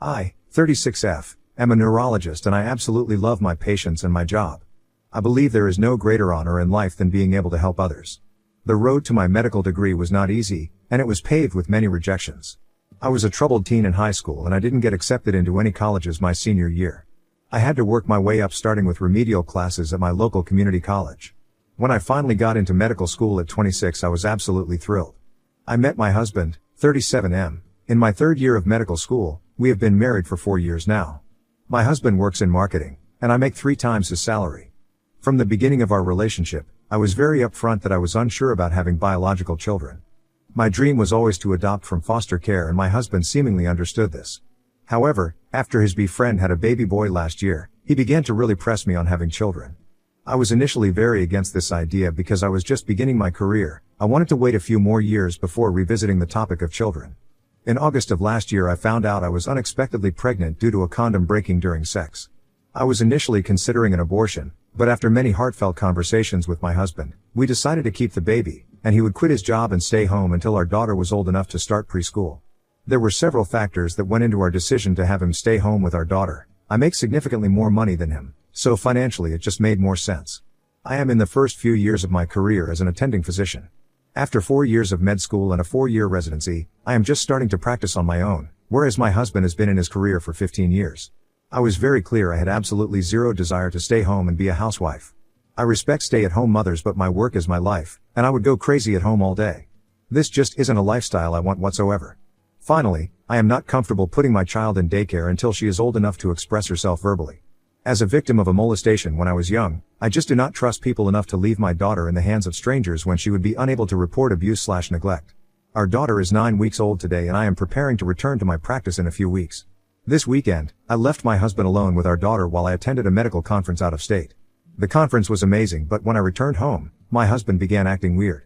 I, 36F, am a neurologist and I absolutely love my patients and my job. I believe there is no greater honor in life than being able to help others. The road to my medical degree was not easy, and it was paved with many rejections. I was a troubled teen in high school and I didn't get accepted into any colleges my senior year. I had to work my way up starting with remedial classes at my local community college. When I finally got into medical school at 26, I was absolutely thrilled. I met my husband, 37M, in my third year of medical school. We have been married for 4 years now. My husband works in marketing, and I make 3 times his salary. From the beginning of our relationship, I was very upfront that I was unsure about having biological children. My dream was always to adopt from foster care and my husband seemingly understood this. However, after his friend had a baby boy last year, he began to really press me on having children. I was initially very against this idea because I was just beginning my career. I wanted to wait a few more years before revisiting the topic of children. In August of last year I found out I was unexpectedly pregnant due to a condom breaking during sex. I was initially considering an abortion, but after many heartfelt conversations with my husband, we decided to keep the baby, and he would quit his job and stay home until our daughter was old enough to start preschool. There were several factors that went into our decision to have him stay home with our daughter. I make significantly more money than him, so financially it just made more sense. I am in the first few years of my career as an attending physician. After 4 years of med school and a 4-year residency, I am just starting to practice on my own, whereas my husband has been in his career for 15 years. I was very clear I had absolutely zero desire to stay home and be a housewife. I respect stay-at-home mothers, but my work is my life, and I would go crazy at home all day. This just isn't a lifestyle I want whatsoever. Finally, I am not comfortable putting my child in daycare until she is old enough to express herself verbally. As a victim of a molestation when I was young, I just do not trust people enough to leave my daughter in the hands of strangers when she would be unable to report abuse/neglect. Our daughter is 9 weeks old today and I am preparing to return to my practice in a few weeks. This weekend, I left my husband alone with our daughter while I attended a medical conference out of state. The conference was amazing, but when I returned home, my husband began acting weird.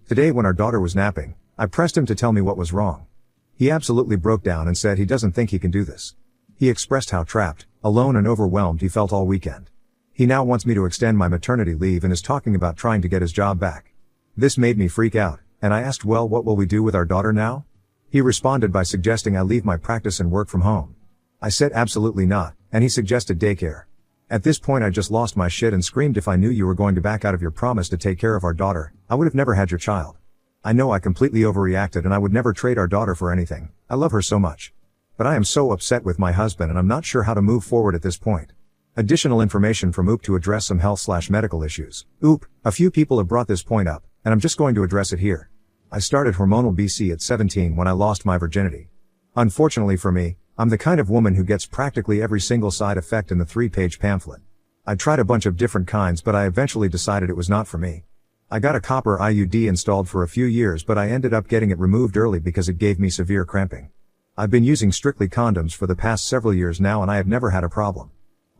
Today when our daughter was napping, I pressed him to tell me what was wrong. He absolutely broke down and said he doesn't think he can do this. He expressed how trapped, alone and overwhelmed he felt all weekend. He now wants me to extend my maternity leave and is talking about trying to get his job back. This made me freak out, and I asked, well, what will we do with our daughter now? He responded by suggesting I leave my practice and work from home. I said absolutely not, and he suggested daycare. At this point I just lost my shit and screamed, if I knew you were going to back out of your promise to take care of our daughter, I would have never had your child. I know I completely overreacted and I would never trade our daughter for anything. I love her so much. But I am so upset with my husband and I'm not sure how to move forward at this point. Additional information from OOP to address some health/medical issues. OOP, a few people have brought this point up, and I'm just going to address it here. I started hormonal BC at 17 when I lost my virginity. Unfortunately for me, I'm the kind of woman who gets practically every single side effect in the 3-page pamphlet. I tried a bunch of different kinds, but I eventually decided it was not for me. I got a copper IUD installed for a few years, but I ended up getting it removed early because it gave me severe cramping. I've been using strictly condoms for the past several years now and I have never had a problem.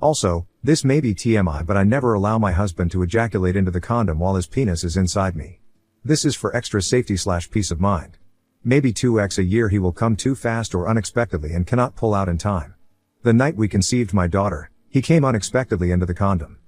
Also, this may be TMI, but I never allow my husband to ejaculate into the condom while his penis is inside me. This is for extra safety/peace of mind. Maybe 2x a year he will come too fast or unexpectedly and cannot pull out in time. The night we conceived my daughter, he came unexpectedly into the condom.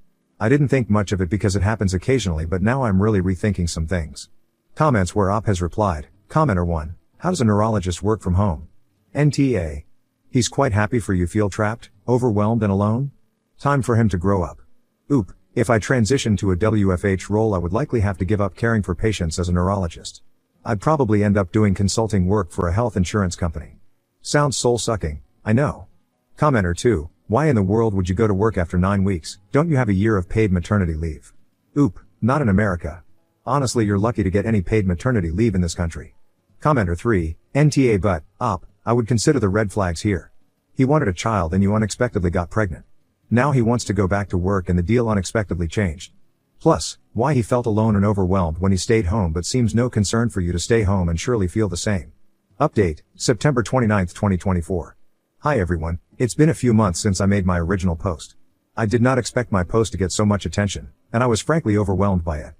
I didn't think much of it because it happens occasionally, but now I'm really rethinking some things. Comments where OP has replied. Commenter 1. How does a neurologist work from home? NTA. He's quite happy for you feel trapped, overwhelmed and alone? Time for him to grow up. OOP. If I transition to a WFH role I would likely have to give up caring for patients as a neurologist. I'd probably end up doing consulting work for a health insurance company. Sounds soul-sucking, I know. Commenter 2. Why in the world would you go to work after 9 weeks? Don't you have a year of paid maternity leave? OOP. Not in America. Honestly, you're lucky to get any paid maternity leave in this country. Commenter 3. NTA but, OP, I would consider the red flags here. He wanted a child and you unexpectedly got pregnant. Now he wants to go back to work and the deal unexpectedly changed. Plus, why he felt alone and overwhelmed when he stayed home but seems no concern for you to stay home and surely feel the same. Update, September 29, 2024. Hi everyone, it's been a few months since I made my original post. I did not expect my post to get so much attention, and I was frankly overwhelmed by it.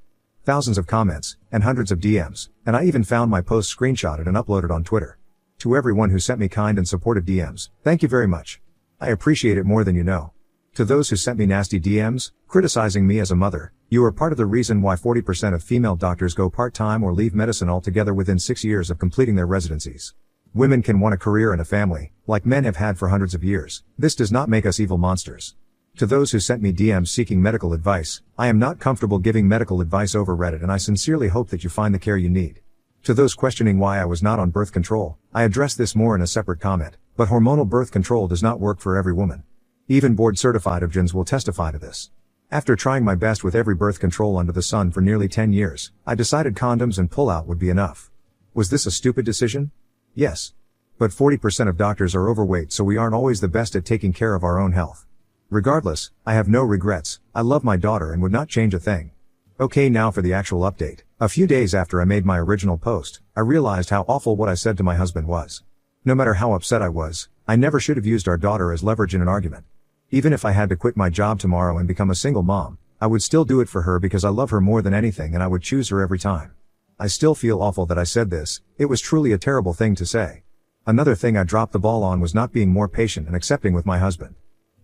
Thousands of comments, and hundreds of DMs, and I even found my post screenshotted and uploaded on Twitter. To everyone who sent me kind and supportive DMs, thank you very much. I appreciate it more than you know. To those who sent me nasty DMs, criticizing me as a mother, you are part of the reason why 40% of female doctors go part-time or leave medicine altogether within 6 years of completing their residencies. Women can want a career and a family, like men have had for hundreds of years. This does not make us evil monsters. To those who sent me DMs seeking medical advice, I am not comfortable giving medical advice over Reddit, and I sincerely hope that you find the care you need. To those questioning why I was not on birth control, I address this more in a separate comment, but hormonal birth control does not work for every woman. Even board-certified OB-GYNs will testify to this. After trying my best with every birth control under the sun for nearly 10 years, I decided condoms and pull-out would be enough. Was this a stupid decision? Yes. But 40% of doctors are overweight, so we aren't always the best at taking care of our own health. Regardless, I have no regrets. I love my daughter and would not change a thing. Okay, now for the actual update. A few days after I made my original post, I realized how awful what I said to my husband was. No matter how upset I was, I never should have used our daughter as leverage in an argument. Even if I had to quit my job tomorrow and become a single mom, I would still do it for her because I love her more than anything and I would choose her every time. I still feel awful that I said this. It was truly a terrible thing to say. Another thing I dropped the ball on was not being more patient and accepting with my husband.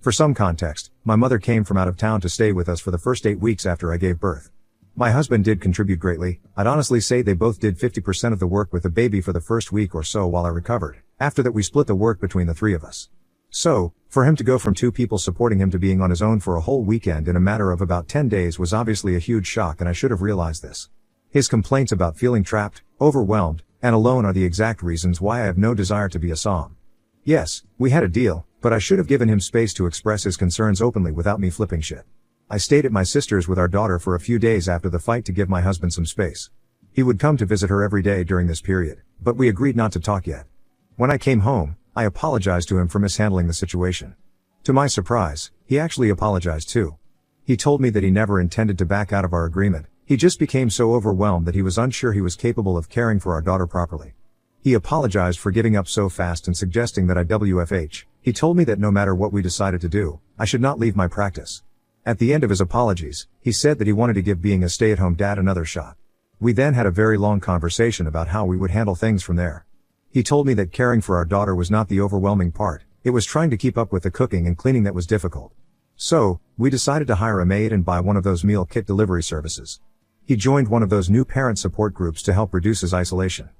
For some context, my mother came from out of town to stay with us for the first 8 weeks after I gave birth. My husband did contribute greatly. I'd honestly say they both did 50% of the work with the baby for the first week or so while I recovered. After that we split the work between the three of us. So, for him to go from 2 people supporting him to being on his own for a whole weekend in a matter of about 10 days was obviously a huge shock, and I should have realized this. His complaints about feeling trapped, overwhelmed, and alone are the exact reasons why I have no desire to be a SOM. Yes, we had a deal, but I should have given him space to express his concerns openly without me flipping shit. I stayed at my sister's with our daughter for a few days after the fight to give my husband some space. He would come to visit her every day during this period, but we agreed not to talk yet. When I came home, I apologized to him for mishandling the situation. To my surprise, he actually apologized too. He told me that he never intended to back out of our agreement. He just became so overwhelmed that he was unsure he was capable of caring for our daughter properly. He apologized for giving up so fast and suggesting that I WFH. He told me that no matter what we decided to do, I should not leave my practice. At the end of his apologies, he said that he wanted to give being a stay-at-home dad another shot. We then had a very long conversation about how we would handle things from there. He told me that caring for our daughter was not the overwhelming part, it was trying to keep up with the cooking and cleaning that was difficult. So, we decided to hire a maid and buy one of those meal kit delivery services. He joined one of those new parent support groups to help reduce his isolation.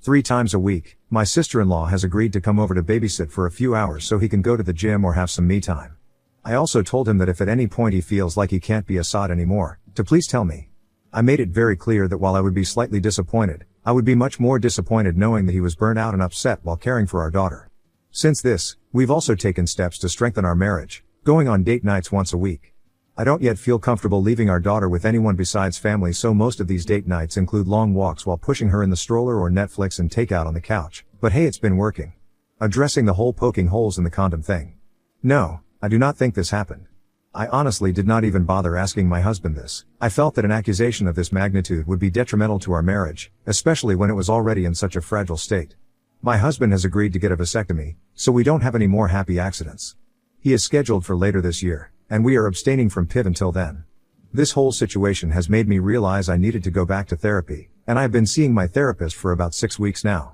3 times a week, my sister-in-law has agreed to come over to babysit for a few hours so he can go to the gym or have some me time. I also told him that if at any point he feels like he can't be a sod anymore, to please tell me. I made it very clear that while I would be slightly disappointed, I would be much more disappointed knowing that he was burnt out and upset while caring for our daughter. Since this, we've also taken steps to strengthen our marriage, going on date nights once a week. I don't yet feel comfortable leaving our daughter with anyone besides family, so most of these date nights include long walks while pushing her in the stroller or Netflix and takeout on the couch, but hey, it's been working. Addressing the whole poking holes in the condom thing. No, I do not think this happened. I honestly did not even bother asking my husband this. I felt that an accusation of this magnitude would be detrimental to our marriage, especially when it was already in such a fragile state. My husband has agreed to get a vasectomy, so we don't have any more happy accidents. He is scheduled for later this year, and we are abstaining from PIV until then. This whole situation has made me realize I needed to go back to therapy, and I have been seeing my therapist for about 6 weeks now.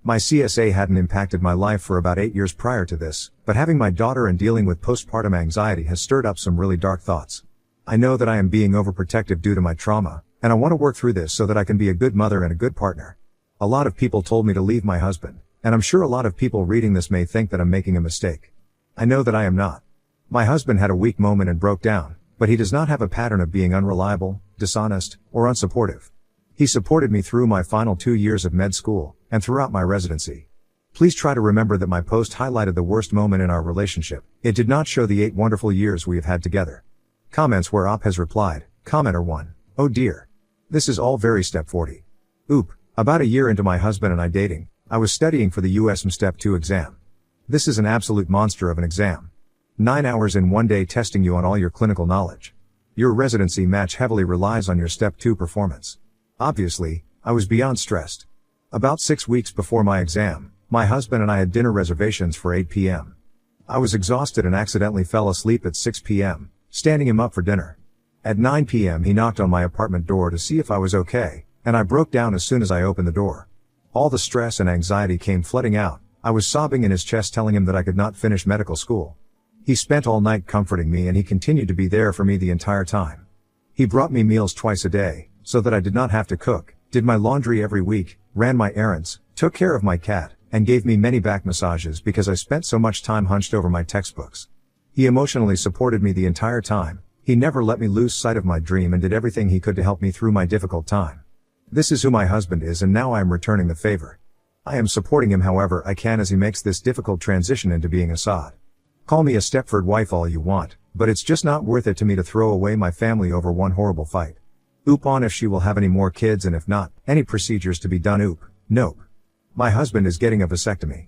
My CSA hadn't impacted my life for about 8 years prior to this, but having my daughter and dealing with postpartum anxiety has stirred up some really dark thoughts. I know that I am being overprotective due to my trauma, and I want to work through this so that I can be a good mother and a good partner. A lot of people told me to leave my husband, and I'm sure a lot of people reading this may think that I'm making a mistake. I know that I am not. My husband had a weak moment and broke down, but he does not have a pattern of being unreliable, dishonest, or unsupportive. He supported me through my final 2 years of med school, and throughout my residency. Please try to remember that my post highlighted the worst moment in our relationship. It did not show the 8 wonderful years we have had together. Comments where Op has replied, Commenter 1. Oh dear. This is all very step 40. Oop. About a year into my husband and I dating, I was studying for the USM Step 2 exam. This is an absolute monster of an exam. 9 hours in one day testing you on all your clinical knowledge. Your residency match heavily relies on your Step 2 performance. Obviously, I was beyond stressed. About 6 weeks before my exam, my husband and I had dinner reservations for 8 p.m. I was exhausted and accidentally fell asleep at 6 p.m., standing him up for dinner. At 9 p.m. he knocked on my apartment door to see if I was okay, and I broke down as soon as I opened the door. All the stress and anxiety came flooding out. I was sobbing in his chest telling him that I could not finish medical school. He spent all night comforting me and he continued to be there for me the entire time. He brought me meals twice a day, so that I did not have to cook, did my laundry every week, ran my errands, took care of my cat, and gave me many back massages because I spent so much time hunched over my textbooks. He emotionally supported me the entire time. He never let me lose sight of my dream and did everything he could to help me through my difficult time. This is who my husband is, and now I am returning the favor. I am supporting him however I can as he makes this difficult transition into being Assad. Call me a Stepford wife all you want, but it's just not worth it to me to throw away my family over one horrible fight. Oop on if she will have any more kids, and if not, any procedures to be done. Oop. Nope. My husband is getting a vasectomy.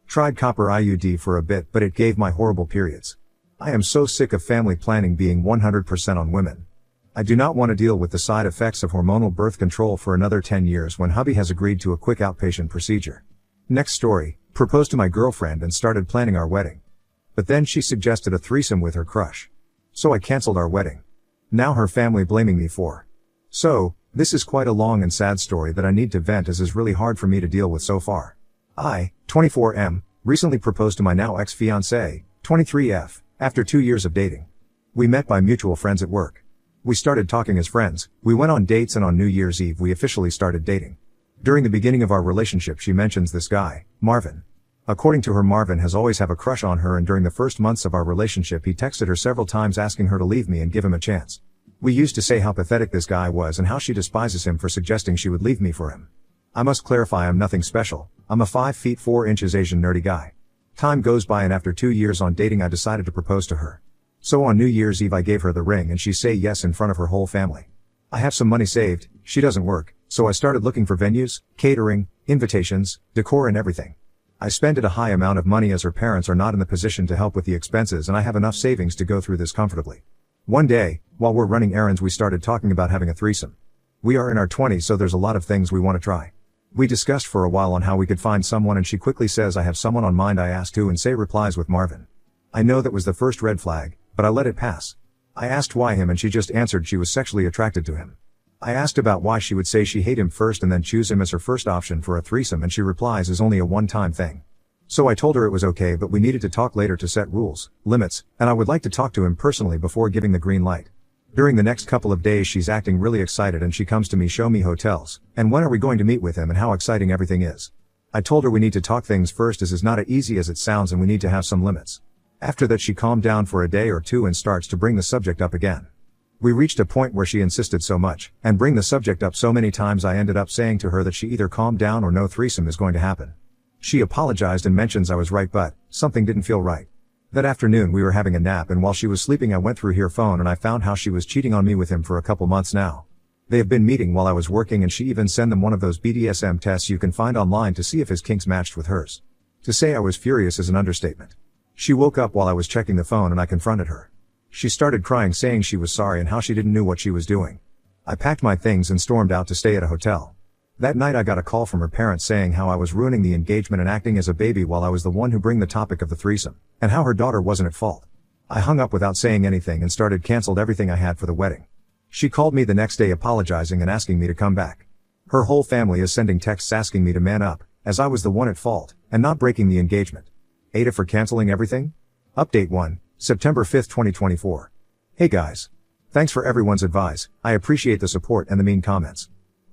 Tried copper IUD for a bit, but it gave my horrible periods. I am so sick of family planning being 100% on women. I do not want to deal with the side effects of hormonal birth control for another 10 years when hubby has agreed to a quick outpatient procedure. Next story, proposed to my girlfriend and started planning our wedding. But then she suggested a threesome with her crush. So I cancelled our wedding. Now her family blaming me for. So, this is quite a long and sad story that I need to vent as is really hard for me to deal with so far. I, 24M, recently proposed to my now ex-fiancée, 23F, after 2 years of dating. We met by mutual friends at work. We started talking as friends, we went on dates, and on New Year's Eve we officially started dating. During the beginning of our relationship she mentions this guy, Marvin. According to her, Marvin has always have a crush on her, and during the first months of our relationship he texted her several times asking her to leave me and give him a chance. We used to say how pathetic this guy was and how she despises him for suggesting she would leave me for him. I must clarify I'm nothing special, I'm a 5 feet 4 inches Asian nerdy guy. Time goes by and after 2 years on dating I decided to propose to her. So on New Year's Eve I gave her the ring and she say yes in front of her whole family. I have some money saved, she doesn't work, so I started looking for venues, catering, invitations, decor and everything. I spent a high amount of money as her parents are not in the position to help with the expenses and I have enough savings to go through this comfortably. One day, while we're running errands we started talking about having a threesome. We are in our 20s so there's a lot of things we want to try. We discussed for a while on how we could find someone and she quickly says I have someone on mind. I asked who and say replies with Marvin. I know that was the first red flag, but I let it pass. I asked why him and she just answered she was sexually attracted to him. I asked about why she would say she hate him first and then choose him as her first option for a threesome and she replies is only a one-time thing. So I told her it was okay but we needed to talk later to set rules, limits, and I would like to talk to him personally before giving the green light. During the next couple of days she's acting really excited and she comes to me, show me hotels, and when are we going to meet with him and how exciting everything is. I told her we need to talk things first as is not as easy as it sounds and we need to have some limits. After that she calmed down for a day or two and starts to bring the subject up again. We reached a point where she insisted so much, and bring the subject up so many times I ended up saying to her that she either calm down or no threesome is going to happen. She apologized and mentions I was right but, something didn't feel right. That afternoon we were having a nap and while she was sleeping I went through her phone and I found how she was cheating on me with him for a couple months now. They have been meeting while I was working and she even sent them one of those BDSM tests you can find online to see if his kinks matched with hers. To say I was furious is an understatement. She woke up while I was checking the phone and I confronted her. She started crying saying she was sorry and how she didn't know what she was doing. I packed my things and stormed out to stay at a hotel. That night I got a call from her parents saying how I was ruining the engagement and acting as a baby while I was the one who bring the topic of the threesome, and how her daughter wasn't at fault. I hung up without saying anything and started canceled everything I had for the wedding. She called me the next day apologizing and asking me to come back. Her whole family is sending texts asking me to man up, as I was the one at fault, and not breaking the engagement. Ada for canceling everything? Update 1, September 5th 2024. Hey guys. Thanks for everyone's advice, I appreciate the support and the mean comments.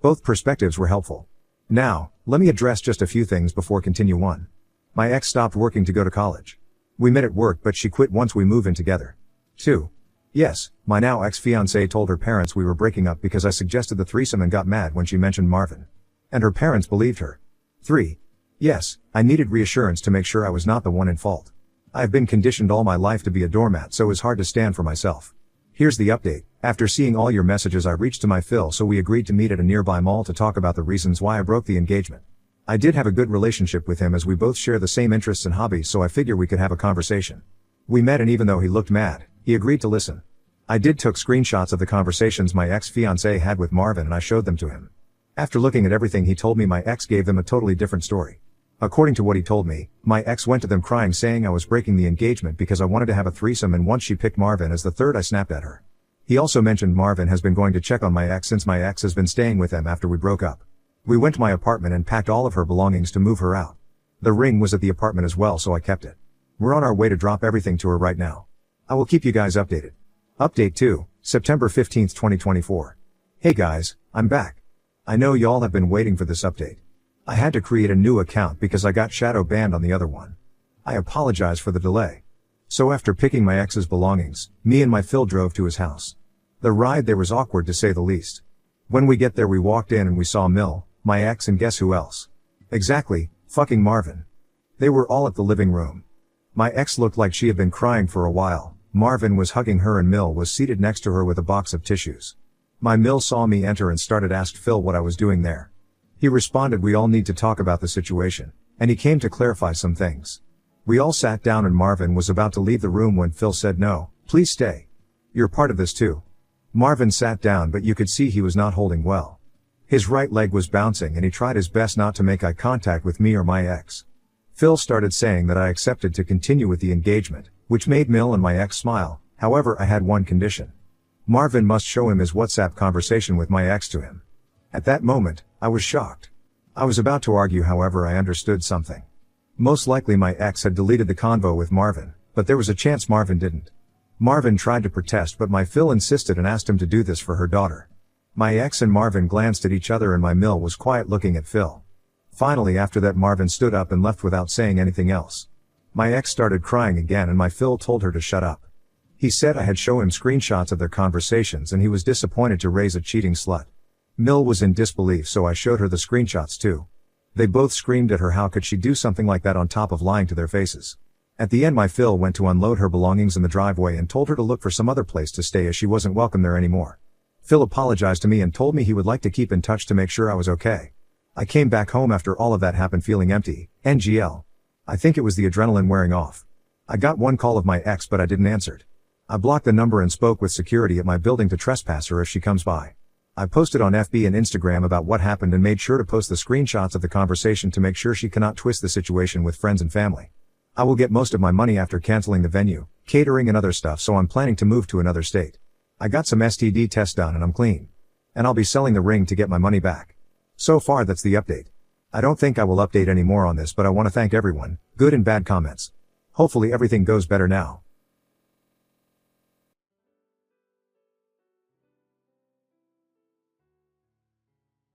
Both perspectives were helpful. Now, let me address just a few things before continue. 1. My ex stopped working to go to college. We met at work but she quit once we moved in together. 2. Yes, my now ex-fiancée told her parents we were breaking up because I suggested the threesome and got mad when she mentioned Marvin. And her parents believed her. 3. Yes, I needed reassurance to make sure I was not the one in fault. I've been conditioned all my life to be a doormat so it's hard to stand for myself. Here's the update. After seeing all your messages I reached to my fill so we agreed to meet at a nearby mall to talk about the reasons why I broke the engagement. I did have a good relationship with him as we both share the same interests and hobbies so I figure we could have a conversation. We met and even though he looked mad, he agreed to listen. I took screenshots of the conversations my ex-fiancée had with Marvin and I showed them to him. After looking at everything he told me my ex gave them a totally different story. According to what he told me, my ex went to them crying saying I was breaking the engagement because I wanted to have a threesome and once she picked Marvin as the third I snapped at her. He also mentioned Marvin has been going to check on my ex since my ex has been staying with them after we broke up. We went to my apartment and packed all of her belongings to move her out. The ring was at the apartment as well so I kept it. We're on our way to drop everything to her right now. I will keep you guys updated. Update 2, September 15th 2024. Hey guys, I'm back. I know y'all have been waiting for this update. I had to create a new account because I got shadow banned on the other one. I apologize for the delay. So after picking my ex's belongings, me and my Phil drove to his house. The ride there was awkward to say the least. When we get there we walked in and we saw Mill, my ex, and guess who else? Exactly, fucking Marvin. They were all at the living room. My ex looked like she had been crying for a while. Marvin was hugging her and Mill was seated next to her with a box of tissues. My Mill saw me enter and started asked Phil what I was doing there. He responded, we all need to talk about the situation, and he came to clarify some things. We all sat down and Marvin was about to leave the room when Phil said, no, please stay. You're part of this too. Marvin sat down but you could see he was not holding well. His right leg was bouncing and he tried his best not to make eye contact with me or my ex. Phil started saying that I accepted to continue with the engagement, which made Mill and my ex smile. However, I had one condition. Marvin must show him his WhatsApp conversation with my ex to him. At that moment, I was shocked. I was about to argue, however I understood something. Most likely my ex had deleted the convo with Marvin, but there was a chance Marvin didn't. Marvin tried to protest but my Phil insisted and asked him to do this for her daughter. My ex and Marvin glanced at each other and my Mill was quiet looking at Phil. Finally after that Marvin stood up and left without saying anything else. My ex started crying again and my Phil told her to shut up. He said I had shown him screenshots of their conversations and he was disappointed to raise a cheating slut. Mill was in disbelief so I showed her the screenshots too. They both screamed at her, how could she do something like that on top of lying to their faces. At the end my Phil went to unload her belongings in the driveway and told her to look for some other place to stay as she wasn't welcome there anymore. Phil apologized to me and told me he would like to keep in touch to make sure I was okay. I came back home after all of that happened feeling empty, NGL. I think it was the adrenaline wearing off. I got one call of my ex but I didn't answer it. I blocked the number and spoke with security at my building to trespass her if she comes by. I posted on FB and Instagram about what happened and made sure to post the screenshots of the conversation to make sure she cannot twist the situation with friends and family. I will get most of my money after canceling the venue, catering and other stuff, so I'm planning to move to another state. I got some STD tests done and I'm clean. And I'll be selling the ring to get my money back. So far that's the update. I don't think I will update any more on this, but I want to thank everyone, good and bad comments. Hopefully everything goes better now.